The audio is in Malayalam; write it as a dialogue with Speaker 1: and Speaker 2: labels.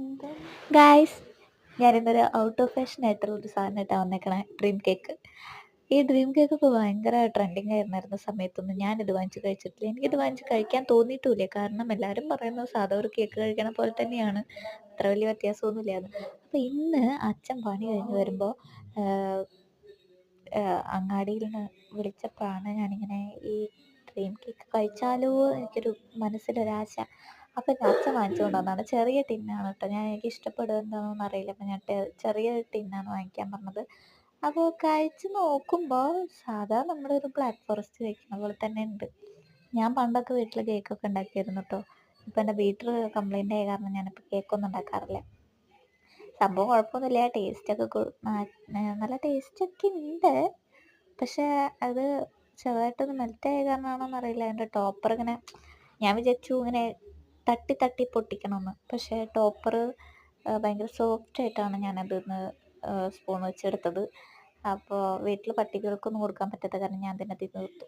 Speaker 1: എന്താ ഗായ്സ്, ഞാനിന്നൊരു ഔട്ട് ഓഫ് ഫാഷൻ ആയിട്ടുള്ള ഒരു സാധനമായിട്ടാണ് വന്നേക്കണേ. Dream cake. ഈ ഡ്രീം കേക്ക് ഇപ്പോൾ ഭയങ്കര ട്രെൻഡിങ് ആയിരുന്നിരുന്ന സമയത്തൊന്നും ഞാനിത് വാങ്ങിച്ച് കഴിച്ചിട്ടില്ല. എനിക്കിത് വാങ്ങിച്ച് കഴിക്കാൻ തോന്നിയിട്ടുമില്ല. കാരണം എല്ലാവരും പറയുന്നത് സാധാ ഒരു കേക്ക് കഴിക്കണ പോലെ തന്നെയാണ്, അത്ര വലിയ വ്യത്യാസമൊന്നുമില്ലാന്ന്. അപ്പോൾ ഇന്ന് അച്ഛൻ പണി കഴിഞ്ഞ് വരുമ്പോൾ അങ്ങാടിയിൽ നിന്ന് വിളിച്ചപ്പോഴാണ് ഞാനിങ്ങനെ ഈ ഡ്രീം കേക്ക് കഴിച്ചാലോ എനിക്കൊരു മനസ്സിലൊരാശ. അപ്പം അച്ഛൻ വാങ്ങിച്ചുകൊണ്ട് വന്നതാണ്. ചെറിയ ടിന്നാണ് കേട്ടോ. എനിക്ക് ഇഷ്ടപ്പെടുമോ എന്താണെന്നൊന്നും അറിയില്ല. അപ്പം ഞാൻ ചെറിയ ടിന്നാണ് വാങ്ങിക്കാൻ പറഞ്ഞത്. അപ്പോൾ കഴിച്ച് നോക്കുമ്പോൾ സാധാ നമ്മുടെ ഒരു ബ്ലാക്ക് ഫോറസ്റ്റ് കഴിക്കുന്ന പോലെ തന്നെ ഉണ്ട്. ഞാൻ പണ്ടൊക്കെ വീട്ടിൽ കേക്കൊക്കെ ഉണ്ടാക്കിയിരുന്നു കേട്ടോ. ഇപ്പം എൻ്റെ ബീറ്റർ കംപ്ലൈൻ്റ് ആയ കാരണം ഞാനിപ്പോൾ കേക്കൊന്നും ഉണ്ടാക്കാറില്ല. സംഭവം കുഴപ്പമൊന്നുമില്ല. ടേസ്റ്റൊക്കെ നല്ല ടേസ്റ്റൊക്കെ ഉണ്ട്. പക്ഷേ അത് ചെറുതായിട്ടൊന്ന് മെൽറ്റായ കാരണമാണോന്ന് അറിയില്ല. അതിൻ്റെ ടോപ്പർ ഇങ്ങനെ ഞാൻ വിചാരിച്ചു ഇങ്ങനെ തട്ടി തട്ടി പൊട്ടിക്കണമെന്ന്. പക്ഷേ ടോപ്പറ് ഭയങ്കര സോഫ്റ്റായിട്ടാണ് ഞാനതിന്ന് സ്പൂൺ വെച്ചെടുത്തത്. അപ്പോൾ വീട്ടിൽ പട്ടികൾക്കൊന്നും കൊടുക്കാൻ പറ്റാത്ത കാരണം ഞാൻ തന്നെ തിന്ന് തീർത്തു.